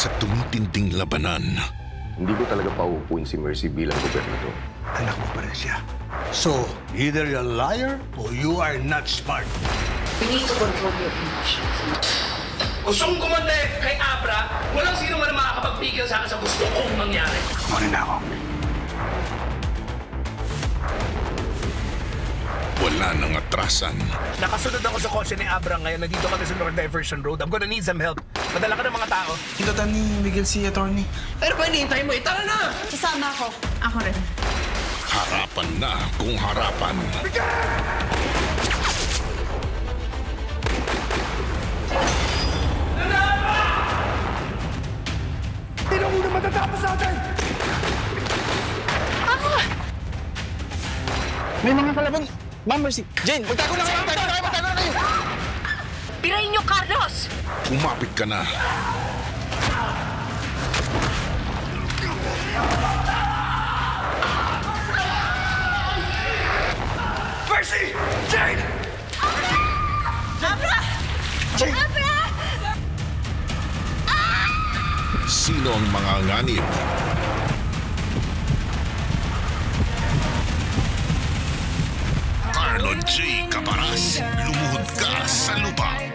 sa tumitinding labanan. Hindi ko talaga pauupuin si Mercy bilang gobernador. Anak mo pa rin siya. So, either you're a liar or you are not smart. You need to control your emotions. Gustong kumanda kay Abra, walang sino man makakapagpigil sa akin sa gusto kong mangyari. Muna na ako. Wala nang atrasan. Nakasunod ako sa kotse ni Abra ngayon. Nandito kami sa North Diversion Road. I'm gonna need some help. Padala ka ng mga tao. Hinatan ni Miguel si attorney. Pero pa hinihintay mo, tara na! Sasama ako. Ako rin. Harapan na kung harapan. Sino muna matatapos sa atin? May mga kalaban. Ma'am Mercy. Jane, magtago na kayo! Magtago na kayo! Pirayin niyo, Carlos! Umapit ka na. Mercy! Jane! Abra! Jane! Abra! Sino ang mga nganib? Carlo J. Caparas, lumuhod ka sa lupa.